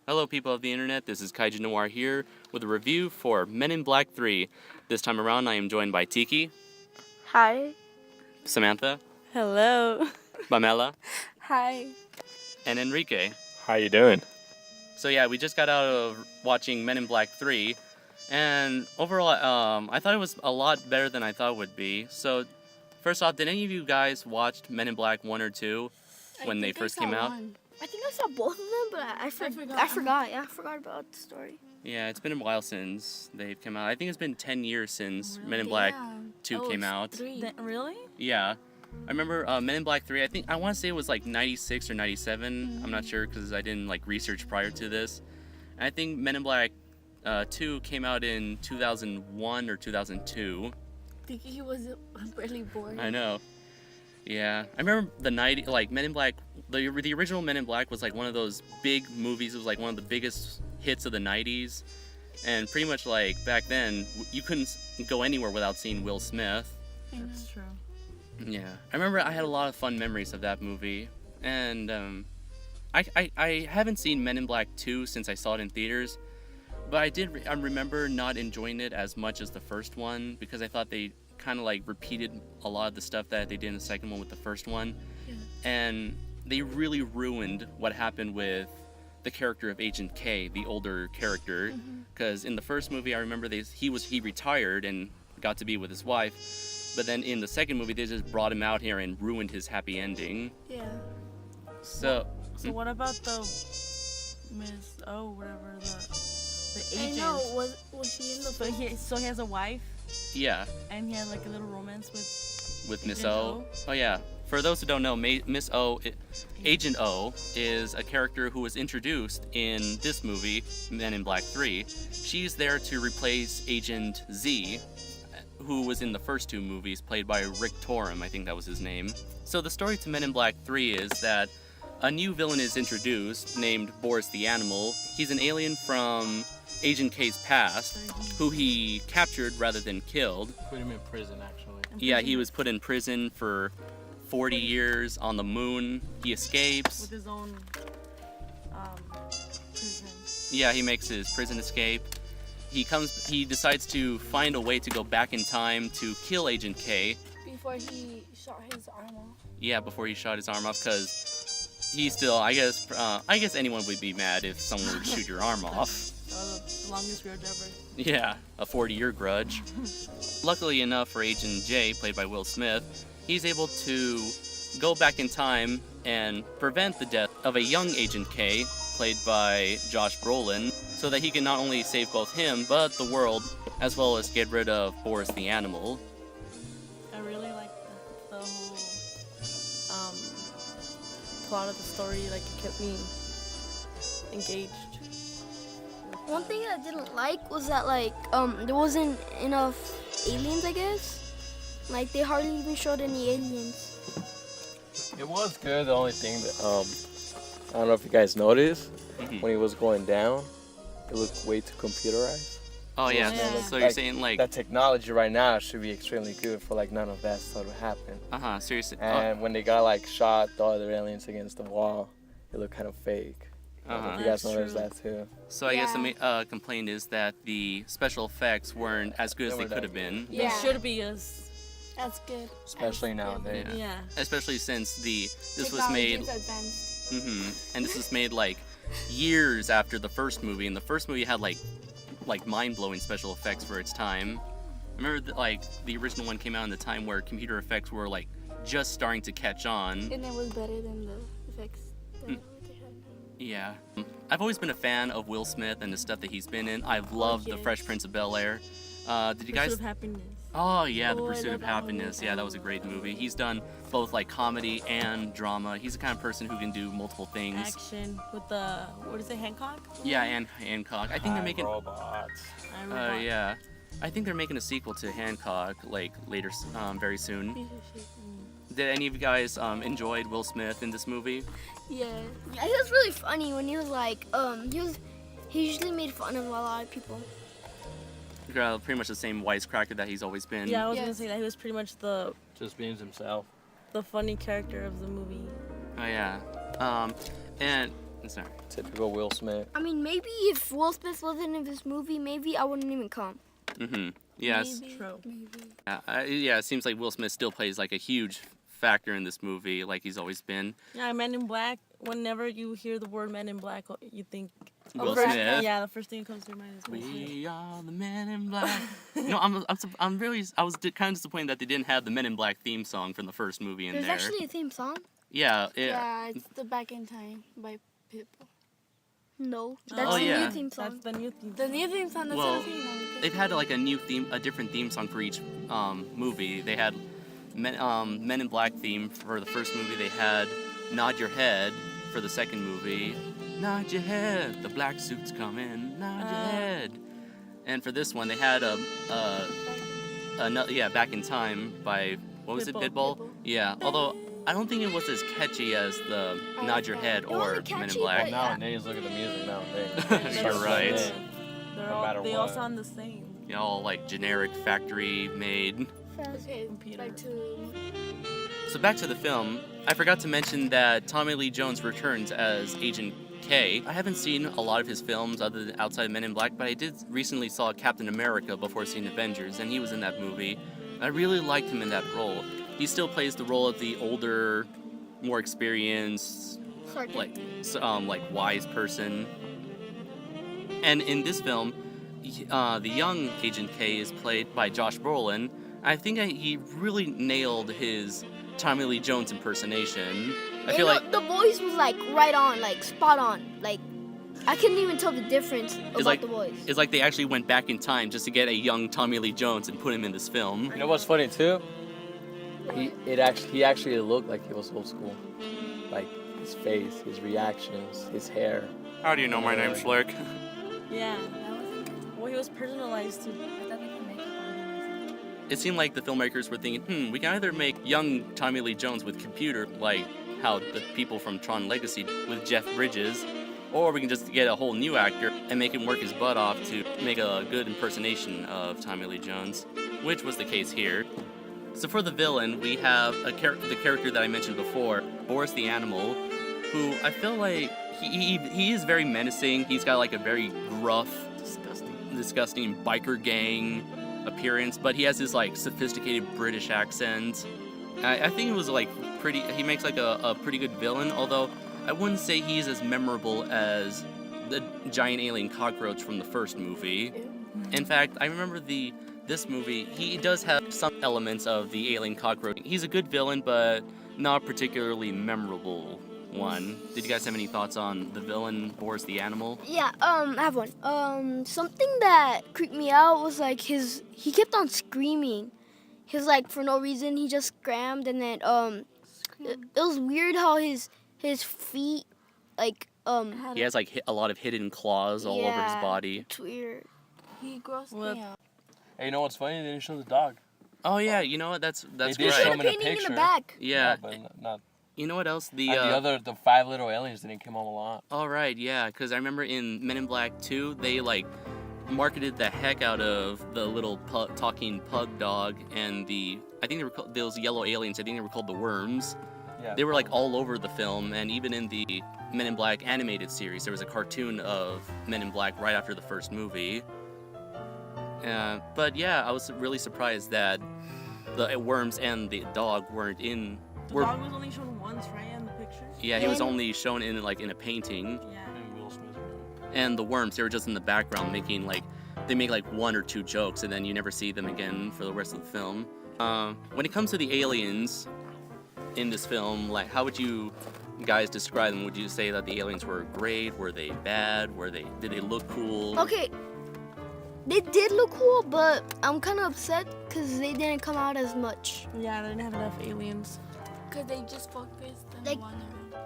Hello, people of the internet. This is Kaiju Noir here with a review for Men in Black 3. This time around, I am joined by Tiki, Hi. Samantha, Hello. Pamela, Hi. and Enrique. How you doing? So yeah, we just got out of watching Men in Black 3, and overall, I thought it was a lot better than I thought it would be. So, first off, did any of you guys watch Men in Black 1 or 2 when they first came out? I think I saw both of them, but I forgot. Yeah, I forgot about the story. Yeah, it's been a while since they've come out. I think it's been 10 years since Men in Black 2 came out. Really? Yeah. I remember Men in Black 3, I want to say it was like 96 or 97. I'm not sure because I didn't like research prior to this. And I think Men in Black 2 came out in 2001 or 2002. I think he was barely born. I know. Yeah. I remember the night, like Men in Black, the original Men in Black was like one of those big movies. It was like one of the biggest hits of the 90s. And pretty much like back then, you couldn't go anywhere without seeing Will Smith. That's true. Yeah, I remember I had a lot of fun memories of that movie, and I haven't seen Men in Black 2 since I saw it in theaters, but I remember not enjoying it as much as the first one because I thought they kind of like repeated a lot of the stuff that they did in the second one with the first one, and they really ruined what happened with the character of Agent K, the older character, because in the first movie I remember he retired and got to be with his wife. But then in the second movie, they just brought him out here and ruined his happy ending. Yeah. So what about the Miss O, whatever, the I agent? know. Was she in the? So he has a wife, yeah, and he had like a little romance with Miss Agent O. Oh yeah. For those who don't know, Miss O, Agent O, is a character who was introduced in this movie, Men in Black 3. She's there to replace Agent Z, who was in the first two movies, played by Rick Torum, I think that was his name. So the story to Men in Black 3 is that a new villain is introduced named Boris the Animal. He's an alien from Agent K's past, who he captured rather than killed. Put him in prison, actually. Yeah, he was put in prison for 40 years on the moon. He escapes. with his own prison. Yeah, he makes his prison escape. He decides to find a way to go back in time to kill Agent K. Before he shot his arm off. Yeah, before he shot his arm off, because he still, I guess anyone would be mad if someone would shoot your arm off. The longest grudge ever. Yeah, a 40-year grudge. Luckily enough for Agent J, played by Will Smith, he's able to go back in time and prevent the death of a young Agent K, played by Josh Brolin, so that he can not only save both him, but the world, as well as get rid of Boris the Animal. I really like the whole plot of the story. Like, it kept me engaged. One thing I didn't like was that there wasn't enough aliens. I guess. Like they hardly even showed any aliens. It was good. The only thing that I don't know if you guys noticed when he was going down, it looked way too computerized. Oh yeah, Yeah. so you're saying like, That technology right now should be extremely good for like none of that stuff to happen. seriously. And when they got like shot the other aliens against the wall, it looked kind of fake. You guys That's noticed true. that too. So I guess the Yeah. complaint is that the special effects weren't as good as they They weren't could have that been. Yeah. They should be as That's good. Especially nowadays. Yeah. yeah. Especially since this was made, and this was made like years after the first movie, and the first movie had like mind-blowing special effects for its time. I remember the original one came out in the time where computer effects were like just starting to catch on. And it was better than the effects. That they had. Yeah. I've always been a fan of Will Smith and the stuff that he's been in. I've loved The yes. Fresh Prince of Bel-Air. Did you Pursuit guys? of Happiness. Oh yeah, The Oh, I Pursuit love of that movie. Happiness. Yeah, that was a great movie. He's done both like comedy and drama. He's the kind of person who can do multiple things. Action with the, what is it, Hancock? Yeah, and Hancock. I think they're making. robots. Yeah. I think they're making a sequel to Hancock like later, very soon. Piece of shit. Did any of you guys enjoyed Will Smith in this movie? Yeah. He was really funny when he was like he usually made fun of a lot of people. Pretty much the same wisecracker that he's always been. Yeah, I was gonna Yes. say that he was pretty much the Just being himself. funny character of the movie. Oh yeah. And Sorry. Typical Will Smith. I mean, maybe if Will Smith wasn't in this movie, maybe I wouldn't even come. Mm-hmm. Yes. Maybe. True. Maybe. Yeah, it seems like Will Smith still plays like a huge factor in this movie, like he's always been. Yeah, Men in Black. Whenever you hear the word Men in Black, you think Will first- Smith. Yeah, the first thing that comes to your mind is Will Smith. We are the Men in Black. No, I'm really, I was kind of disappointed that they didn't have the Men in Black theme song from the first movie in There's there. actually a theme song. Yeah, Yeah, it's the Back in Time by Pitbull. No, Oh, that's the yeah. new theme song. That's the new theme. The new theme song. That's Well, what I'm saying. they've had like a different theme song for each movie. They had Men in Black theme for the first movie. They had Nod Your Head for the second movie. Nod your head, the black suit's coming. Nod your head. And for this one, they had Back in Time by what was it, Pitbull. Pitbull? Yeah. Although I don't think it was as catchy as the Nod Your Head It wasn't or Men in catchy, Black. but- Nowadays, look at the music nowadays. You're Starts right. with an They're No all, matter they all what. sound the same. You know, all like generic factory made. Okay, Computer. back to So back to the film, I forgot to mention that Tommy Lee Jones returns as Agent K. I haven't seen a lot of his films other than outside of Men in Black, but I did recently saw Captain America before seeing Avengers, and he was in that movie. I really liked him in that role. He still plays the role of the older, more experienced, Sergeant. like wise person. And in this film, the young Agent K is played by Josh Brolin. I think he really nailed his Tommy Lee Jones impersonation. I feel like the voice was like right on, like spot on. Like I couldn't even tell the difference about like- the voice. it's like they actually went back in time just to get a young Tommy Lee Jones and put him in this film. You know what's funny too? He actually looked like he was old school. Like his face, his reactions, his hair. How do you know my name's Slick? Yeah. that wasn't good. Well, he was personalized too. I thought they could make it on him or something. It seemed like the filmmakers were thinking, we can either make young Tommy Lee Jones with computer, like how the people from Tron Legacy with Jeff Bridges, or we can just get a whole new actor and make him work his butt off to make a good impersonation of Tommy Lee Jones, which was the case here. So for the villain, we have the character that I mentioned before, Boris the Animal, who I feel like he is very menacing. He's got like a very gruff, disgusting biker gang appearance, but he has this like sophisticated British accent. I think it was like he makes like a pretty good villain, although I wouldn't say he's as memorable as the giant alien cockroach from the first movie. In fact, I remember this movie, he does have some elements of the alien cockroach. He's a good villain, but not particularly memorable one. Did you guys have any thoughts on the villain, Boris the Animal? Yeah, I have one. Something that creeped me out was like he kept on screaming. He was like, for no reason, he just screamed, and then it was weird how his feet like He has like a lot of hidden claws all over his Yeah. body. it's weird. He grossed Well, me out. Hey, you know what's funny? They didn't show the dog. Oh yeah, you know what? That's did right. show him in a Painting in picture. the back. Yeah. but not. You know what else? And the 5 little aliens didn't come home a lot. All right, yeah, because I remember in Men in Black 2, they like marketed the heck out of the little talking pug dog and I think they were called, those yellow aliens. I think they were called the Worms. Yeah. They were like all over the film, and even in the Men in Black animated series, there was a cartoon of Men in Black right after the first movie. But yeah, I was really surprised that the Worms and the dog weren't in. The Were, dog was only shown once, right, in the picture? yeah, he was only shown in like in a painting. Yeah. And Will Smith. And the Worms, they were just in the background making like, they make like 1 or 2 jokes and then you never see them again for the rest of the film. When it comes to the aliens in this film, like how would you guys describe them? Would you say that the aliens were great? Were they bad? Did they look cool? Okay, they did look cool, but I'm kind of upset because they didn't come out as much. Yeah, they didn't have enough aliens. Because they just focused on Like- one of them.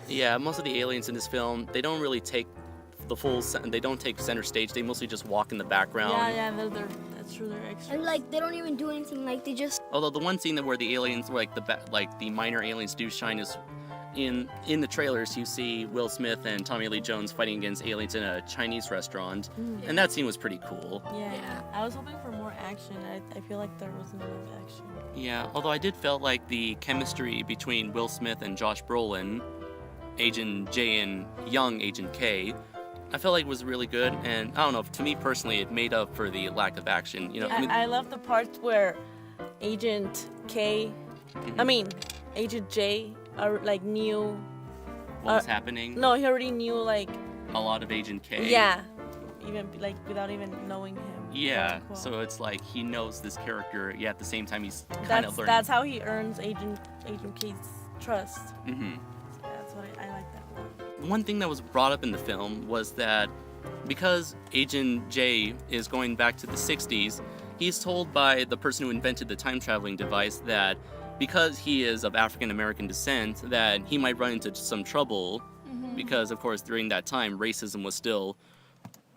Yeah, most of the aliens in this film, they don't really take they don't take center stage. They mostly just walk in the background. Yeah, that's true, they're extras. And like they don't even do anything. Like they just Although the one scene where the aliens, where the minor aliens do shine is in the trailers. You see Will Smith and Tommy Lee Jones fighting against aliens in a Chinese restaurant, and that scene was pretty cool. Yeah. I was hoping for more action. I feel like there wasn't enough action. Yeah, although I did felt like the chemistry between Will Smith and Josh Brolin Agent J and young Agent K, I felt like it was really good. And I don't know, to me personally, it made up for the lack of action. You know, I mean, I love the parts where Agent K, I mean Agent J, are like knew. what was happening. No, he already knew like. A lot of Agent K. Yeah, even like without even knowing him. Yeah. quote, unquote. So it's like he knows this character. Yeah. At the same time, he's kind of learning. That's how he earns Agent K's trust. Mm-hmm. That's why I like that one. One thing that was brought up in the film was that because Agent J is going back to the 60s, he's told by the person who invented the time traveling device that because he is of African American descent, that he might run into some trouble because, of course, during that time, racism was still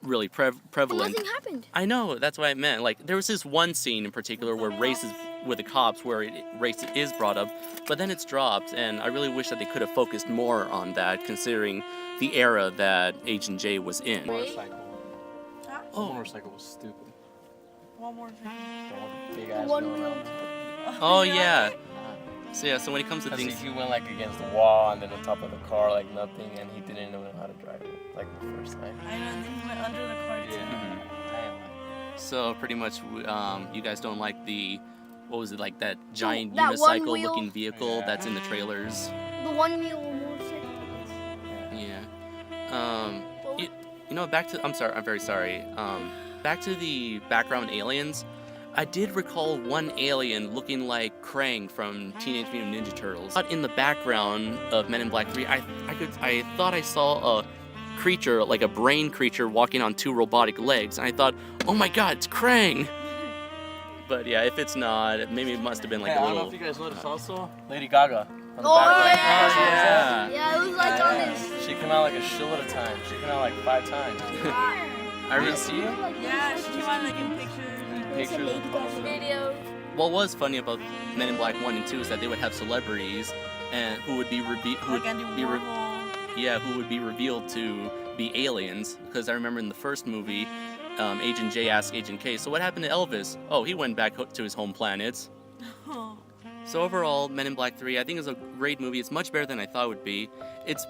really But prevalent. nothing happened. I know, that's what I meant. Like, there was this one scene in particular where race is with the cops, where race is brought up, but then it's dropped, and I really wish that they could have focused more on that, considering the era that Agent J was in. Motorcycle. Oh. Motorcycle was stupid. One more thing. The one big ass One going wheel. on. Oh, yeah. So, yeah, so when it comes to Because things... he went like against the wall and then on top of the car like nothing, and he didn't know how to drive it like the first time. I know, and then he went under the car too. Mhm. Damn. So, pretty much, you guys don't like the... What was it, like that giant that one wheel? unicycle-looking vehicle Yeah. that's in the trailers? The one wheel motorcycle. Yeah. You know, back to... I'm sorry, I'm very sorry. Back to the background aliens. I did recall one alien looking like Krang from Teenage Mutant Ninja Turtles. But in the background of Men in Black 3, I thought I saw a creature, like a brain creature, walking on two robotic legs, and I thought, oh my god, it's Krang! But yeah, if it's not, maybe it must have been like Hey, a I don't know little... if you guys noticed also, Lady Gaga. On the Oh, background. yeah. yeah. Yeah, it was like on this. She came out like a shitload of times. She came out like 5 times. I really see it. Yeah, she came out like in pictures. Pictures. Video. What was funny about Men in Black 1 and 2 is that they would have celebrities and who would be Like Andy Warhol. who would be revealed to be aliens. Because I remember in the first movie, Agent J asked Agent K, so what happened to Elvis? Oh, he went back to his home planet. Oh. So overall, Men in Black 3, I think is a great movie. It's much better than I thought it would be. It's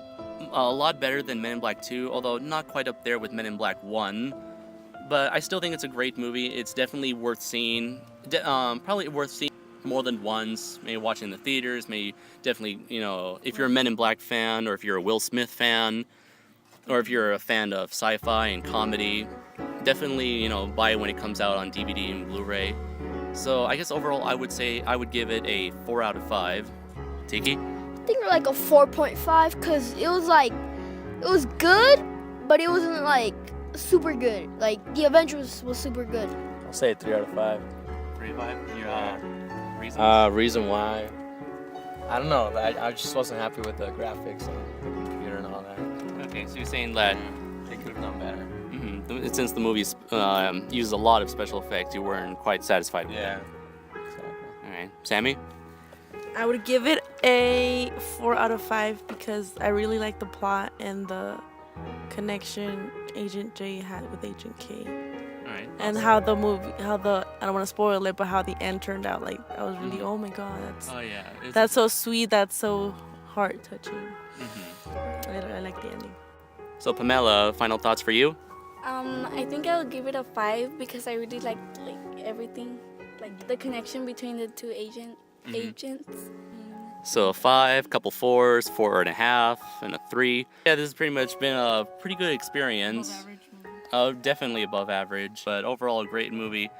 a lot better than Men in Black 2, although not quite up there with Men in Black 1. But I still think it's a great movie. It's definitely worth seeing. Probably worth seeing more than once. Maybe watching in the theaters. Maybe definitely, you know, if you're a Men in Black fan, or if you're a Will Smith fan, or if you're a fan of sci-fi and comedy, definitely, you know, buy it when it comes out on DVD and Blu-ray. So I guess overall, I would say I would give it a 4 out of 5. Tiki? I think like a 4.5 because it was good, but it wasn't like super good. Like the Avengers was super good. I'll say 3 out of 5. 3 out of 5? Your reasons? Reason why? I don't know. I just wasn't happy with the graphics and the computer and all that. Okay, so you're saying that They could have done better. since the movie uses a lot of special effects, you weren't quite satisfied with Yeah. it. Exactly. All right, Sammy? I would give it a 4 out of 5 because I really like the plot and the connection Agent J had with Agent K. All right. And how the movie, I don't want to spoil it, but how the end turned out. Like, I was really, oh my god, Oh yeah. that's so sweet, that's so heart touching. Mhm. I like the ending. So Pamela, final thoughts for you? I think I would give it a 5 because I really liked like everything, like the connection between the two agents. So 5, couple 4s, 4.5, and a 3. Yeah, this has pretty much been a pretty good experience. Definitely above average, but overall a great movie.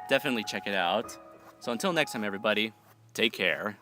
Definitely check it out. So until next time, everybody, take care.